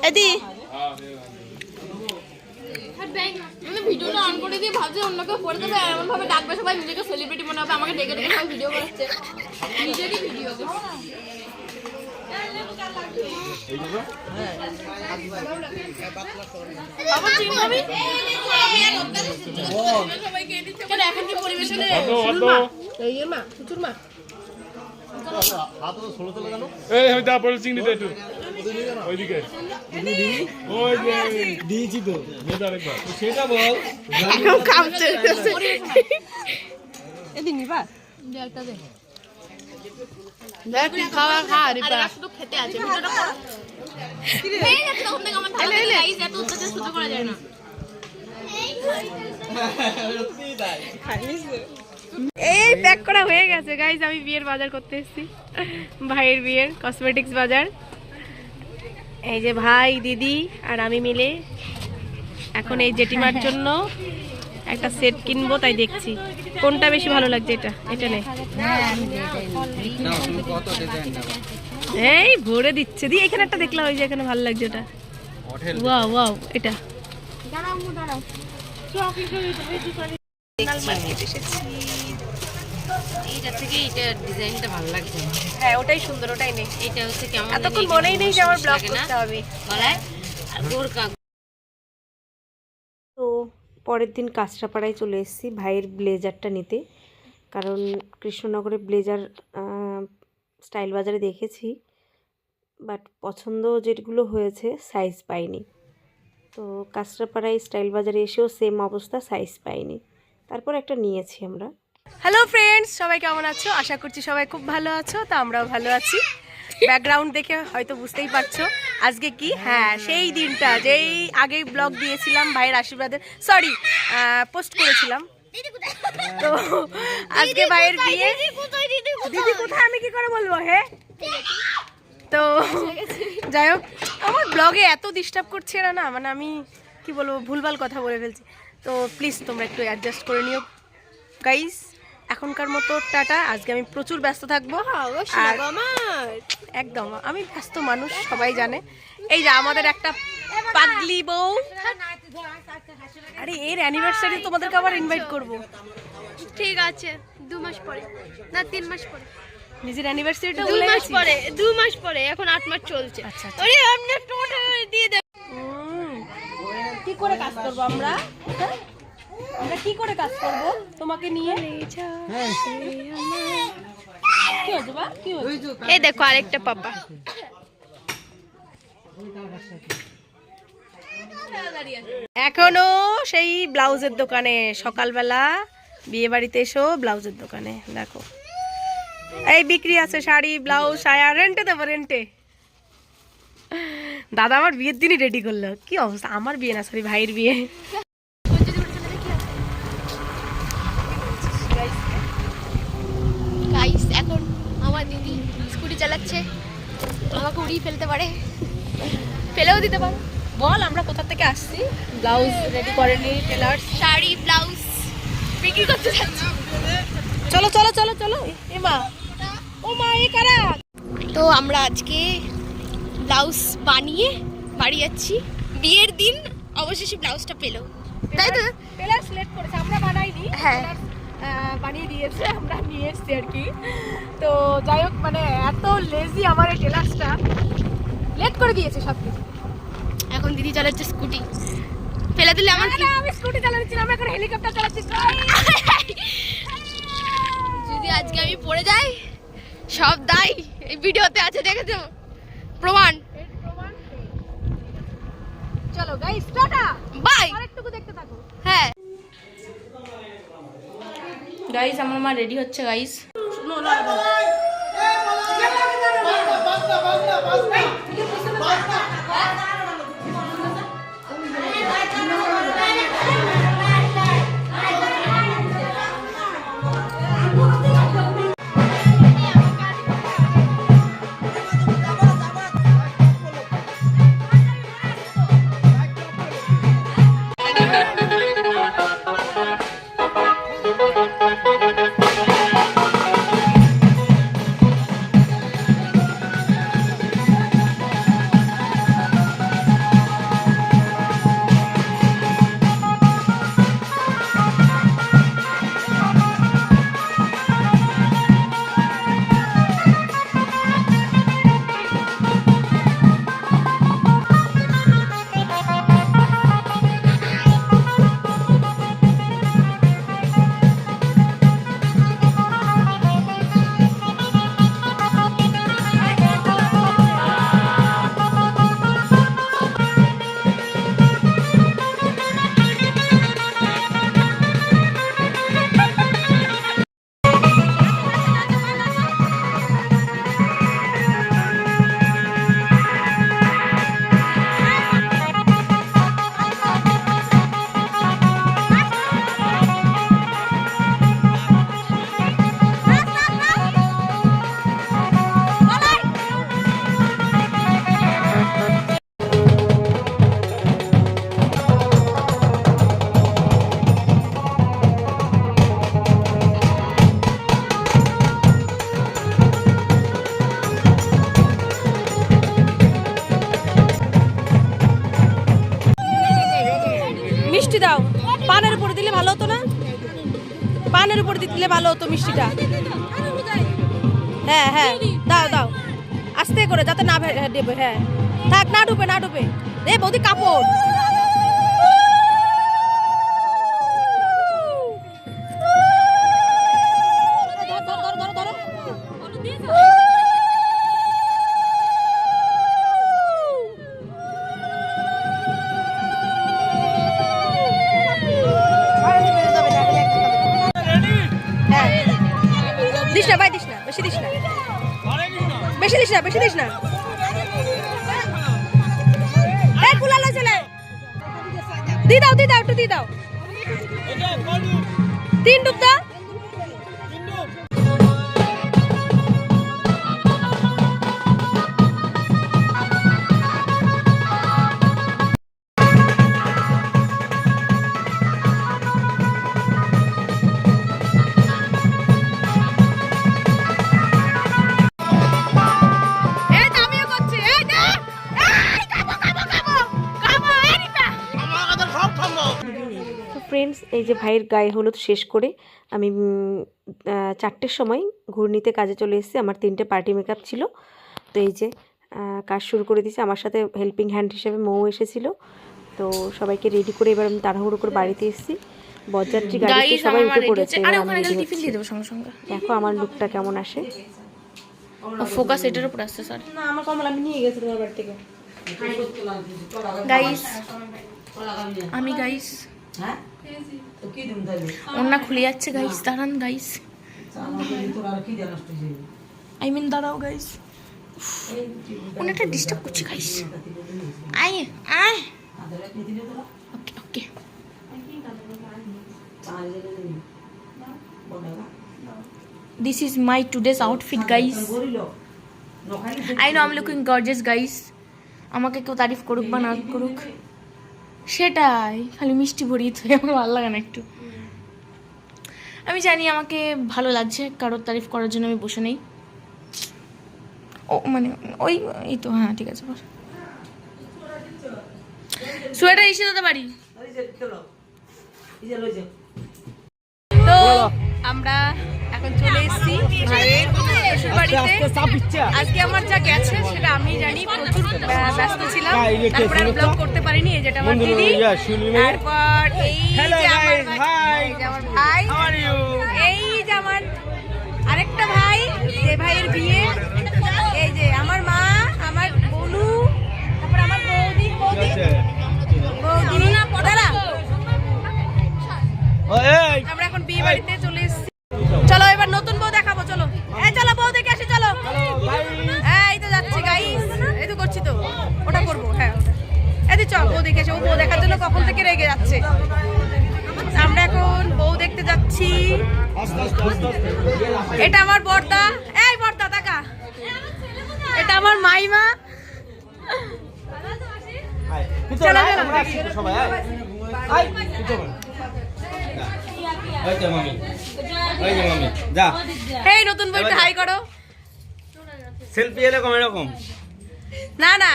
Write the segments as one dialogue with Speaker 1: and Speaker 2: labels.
Speaker 1: এদি
Speaker 2: ভিডিওটা অন করে দিয়ে ভাবছে অন্য কেউ করে দেবে, এমন ভাবে ডাকবে সবাই নিজেকে সেলিব্রিটি মনে হবে, আমাকে ডেকে ডেকে সবাই ভিডিও করছে, নিজেরই ভিডিও করছে। এখন কি পরিবেশনে চিংড়িতে একটু ওইদিকে দিয়েছি তো সেটা বল
Speaker 1: খাওয়া খা
Speaker 2: শুধু খেতে আছে তখন থেকে আমার ভালো লাগে এত অত্যাচার সহ্য করা যায় না।
Speaker 1: এই প্যাক করা হয়ে গেছে গাইস, আমি বিয়ের বাজার করতে এসেছি, ভাইয়ের বিয়ের কসমেটিক্স বাজার। এই যে ভাই দিদি আর আমি মিলে এখন এই জেঠিমার জন্য একটা সেট কিনবো, তাই দেখছি কোনটা বেশি ভালো লাগছে। এটা নেই, এই ভরে দিচ্ছে দি। এখানে একটা দেখলাম, ওই যে এখানে ভালো লাগছে ওটা, ওয়াও ওয়াও এটা।
Speaker 2: এইটা থেকে এইটা ডিজাইনটা ভালো লাগছে।
Speaker 1: হ্যাঁ ওটাই সুন্দর, ওটাই নেই।
Speaker 2: এটা হচ্ছে কেমন
Speaker 1: এতক্ষণ মনেই নেই যে আমার ব্লগ করতে হবে। তো পরের দিন কাঁচরাপাড়ায় চলে এসেছি ভাইয়ের ব্লেজারটা নিতে, কারণ কৃষ্ণনগরে ব্লেজার স্টাইল বাজারে দেখেছি, বাট পছন্দ যেগুলো হয়েছে সাইজ পাইনি। তো কাঁচরাপাড়ায় স্টাইল বাজারে এসেও সেম অবস্থা, সাইজ পাইনি, তারপর একটা নিয়েছি আমরা। হ্যালো ফ্রেন্ডস, সবাই কেমন আছো? আশা করছি সবাই খুব ভালো আছো, তো আমরাও ভালো আছি। ব্যাকগ্রাউন্ড দেখে হয়তো বুঝতেই পারছো আজকে কি, হ্যাঁ সেই দিনটা যেই আগে ব্লগ দিয়েছিলাম ভাইয়ের আশীর্বাদের, সরি পোস্ট করেছিলাম। তো আজকে ভাইয়ের বিয়ে। দিদি কোথায়, আমি কি করে বলবো? হ্যাঁ তো যাই হোক, আমার ব্লগে এত ডিস্টার্ব করছে এরা না, মানে আমি কি বলবো ভুলভাল কথা বলে ফেলছি, তো প্লিজ তোমরা একটু অ্যাডজাস্ট করে নিও গাইস। এখনকার মতো টাটা, আজকে আমি প্রচুর ব্যস্ত থাকবো। আর একদম আমি ব্যস্ত মানুষ, সবাই জানে। এই যে আমাদের একটা পাগলি বউ, আরে এর অ্যানিভার্সারি তোমাদেরকে আবার ইনভাইট করব।
Speaker 2: ঠিক আছে 2 মাস পরে, না 3 মাস পরে।
Speaker 1: নিজের অ্যানিভার্সারিটা
Speaker 2: 2 মাস পরে, 2 মাস পরে, এখন 8 মাস চলছে।
Speaker 1: আচ্ছা
Speaker 2: আরে আপনি টোটা দিয়ে দেন।
Speaker 1: কি করে কাজ করব আমরা? আমরা কি করে কাজ করব তোমাকে নিয়ে? কি হচ্ছে বা, কি হচ্ছে?
Speaker 2: এই দেখো আরেকটা পাপা।
Speaker 1: এখনো সেই ব্লাউজের দোকানে, সকালবেলা বিয়ে বাড়িতে এসো ব্লাউজের দোকানে দেখো এই বিক্রি আছে শাড়ি, ব্লাউজ, সায়া, রেন্টে দেবো, রেন্টে। দাদা আমার বিয়ের দিনই রেডি করলো, কি অবস্থা। আমার বিয়ে না, সরি ভাইয়ের বিয়ে।
Speaker 2: গাইস এখন আমার দিদি স্কুটি চালাচ্ছে, আমাকে উড়িয়ে ফেলতে পারে, ফেলেও দিতে পারে।
Speaker 1: বল আমরা কোথা থেকে আসছি? ব্লাউজ রেডি করেনি টেলার,
Speaker 2: শাড়ি ব্লাউজ বিক্রি করতে যাচ্ছি।
Speaker 1: চলো চলো চলো চলো। এ মা, ও মা, এ কারা?
Speaker 2: তো আমরা আজকে ব্লাউজ বানিয়ে বাড়ি যাচ্ছি। বিয়ের দিন অবশেষে ব্লাউজটা পেলো, তাই তো?
Speaker 1: টেলার সিলেক্ট করেছে, আমরা বানাইনি,
Speaker 2: হ্যাঁ
Speaker 1: বানিয়ে দিয়েছে, আমরা নিয়ে এসছি আর কি। তো যাই হোক, মানে এত লেজি আমার এই টেলার্সটা, লেট করে দিয়েছে সব কিছু।
Speaker 2: এখন দিদি চালাচ্ছে স্কুটি, ফেলে দিলে আমার কি?
Speaker 1: আমি স্কুটি চালাচ্ছি, আমরা এখন হেলিকপ্টার চালাচ্ছি।
Speaker 2: যদি আজকে আমি পড়ে যাই, সব দায় এই ভিডিওতে আছে, দেখেছো প্রমাণ।
Speaker 1: চলো গাইস, টাটা
Speaker 2: বাই।
Speaker 1: আরেকটুকু দেখতে থাকো।
Speaker 2: হ্যাঁ গাইস, আমার মা রেডি হচ্ছে গাইস।
Speaker 1: কানের উপর দিলে ভালো হতো মিষ্টিটা। হ্যাঁ হ্যাঁ দাও দাও আস্তে করে যাতে না দেবে। হ্যাঁ থাক, না ডুবে না ডুবে। রে বৌদি কাপড়। দিস না ভাই, দিস না, বেশি দিস না, বেশি দিস না, বেশি দিস না। এই কুলালো ছেলে, দি দাও দি দাও, একটু দি দাও। 3 ডুব দাও। ফ্রেন্ডস, এই যে ভাইয়ের গায়ে হলুদ শেষ করে আমি 4টের সময় ঘূর্ণিতে কাজে চলে এসেছি। আমার 3টে পার্টি মেকআপ ছিল, তো এই যে কাজ শুরু করে দিয়েছি। আমার সাথে হেল্পিং হ্যান্ড হিসেবে মৌ এসেছিলো, তো সবাইকে রেডি করে এবার আমি তাড়াহুড়ো করে বাড়িতে এসেছি। বরযাত্রী গাড়িতে সবাই উঠে পড়েছে। দেখো আমার লুকটা কেমন আসে।
Speaker 2: ফোকাস এটার উপর আসছে। সরি
Speaker 1: না, আমার কমলা আমি নিয়ে গেছি তোমার বাড়ি থেকে।
Speaker 2: গাইস, আমি গাইস ওনা খুলে যাচ্ছে গাইস, দাঁড়ান গাইস, আই মিন দাঁড়াও গাইস, ওনাটা ডিস্টার্ব করছে গাইস। আয় আয়, ওকে ওকে। This is my today's outfit guys. I know I'm looking gorgeous guys. আমাকে কেউ তারিফ করুক বা না করুক সেটাই, খালি মিষ্টি ভরিয়ে তো আমার ভালো লাগে না একটু। আমি জানি আমাকে ভালো লাগছে, কারোর তারিফ করার জন্য আমি বসে নেই। ও মানে ওই এই তো, হ্যাঁ ঠিক আছে। সোয়েটার এসে দিতে পারি তো। আমরা এখন চলে এসেছি ভাইয়ের শ্বশুর বাড়িতে। আজকে আমার যা গেছে সেটা আমি জানি, প্রচুর ব্যস্ত ছিলাম, তারপরে আমি ব্লগ করতে পারিনি। এই যেটা আমার দিদি, তারপর এই যে আমার ভাই, এই যে আমার আরেকটা ভাই, যে ভাইয়ের বিয়ে, এই যে আমার মা, আমার বোনু, তারপর আমার বৌদি বৌদি বৌদি দাঁড়া। আমরা এখন বিয়ে বাড়িতে চলে এসেছি। চলো এবার নতুন বউ দেখাবো, চলো। এই চলো বউ দেখে আসি, চলো। এই তো যাচ্ছি গাইস, এই তো করছি তো, ওটা করবো। হ্যাঁ এই চল বউ দেখে আসি। ও বউ দেখার জন্য কখন থেকে রেগে যাচ্ছে। আমরা এখন বউ দেখতে যাচ্ছি। এটা আমার বর্দা, এই বর্দা টাকা, এটা আমার মাইমা। চলো এই নতুন বইটা হাই করো।
Speaker 3: সেলফি এলে কম এরকম
Speaker 1: না না,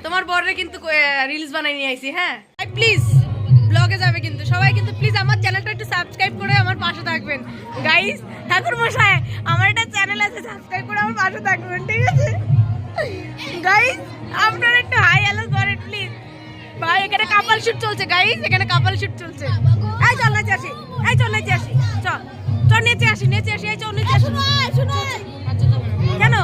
Speaker 1: তোমার বড়রে কিন্তু রিলস বানাই নিয়ে আইছি। হ্যাঁ প্লিজ ব্লগে যাবে কিন্তু সবাই, কিন্তু প্লিজ আমার চ্যানেলটা একটু সাবস্ক্রাইব করে আমার পাশে থাকবেন গাইস। ঠাকুর মশাই, আমার একটা চ্যানেল আছে, সাবস্ক্রাইব করে আমার পাশে থাকবেন, ঠিক আছে গাইস? আপনারা একটু হাই হ্যালো করেন প্লিজ। ভাই এখানে কাপল শুট চলছে গাইস, এখানে কাপল শুট চলছে। এই চল নেচে আসি, এই চল নেচে আসি, চল চল নেচে আসি, নেচে আসি, এই চল নেচে আসি। কেন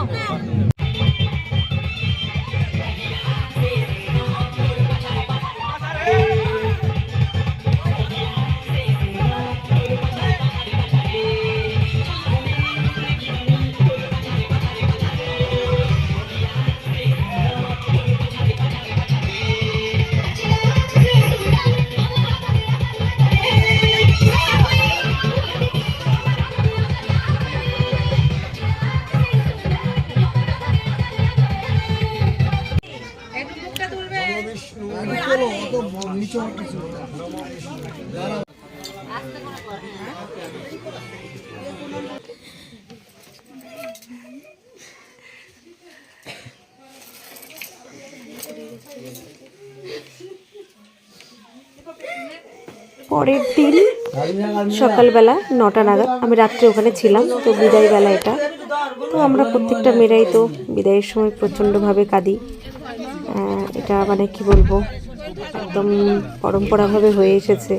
Speaker 1: পরের দিন সকালবেলা 9টা নাগাদ, আমি রাত্রে ওখানে ছিলাম, তো বিদায়বেলা এটা। তো আমরা প্রত্যেকটা মেয়েরাই তো বিদায়ের সময় প্রচণ্ডভাবে কাঁদি। এটা মানে কি বলবো, একদম পরম্পরাভাবে হয়ে এসেছে।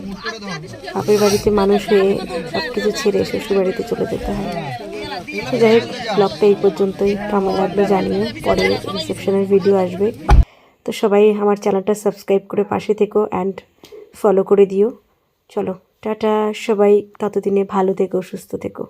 Speaker 1: বাপের বাড়িতে মানুষ হয়ে সব কিছু ছেড়ে শ্বশুর বাড়িতে চলে যেতে হয়। তো যাই হোক, ব্লগটা এই পর্যন্তই। কেমন লাগলো জানিও, পরে রিসেপশনের ভিডিও আসবে। তো সবাই আমার চ্যানেলটা সাবস্ক্রাইব করে পাশে থেকো অ্যান্ড ফলো করে দিও। চলো টাটা, সবাই ততদিনে ভালো থেকো, সুস্থ থেকো।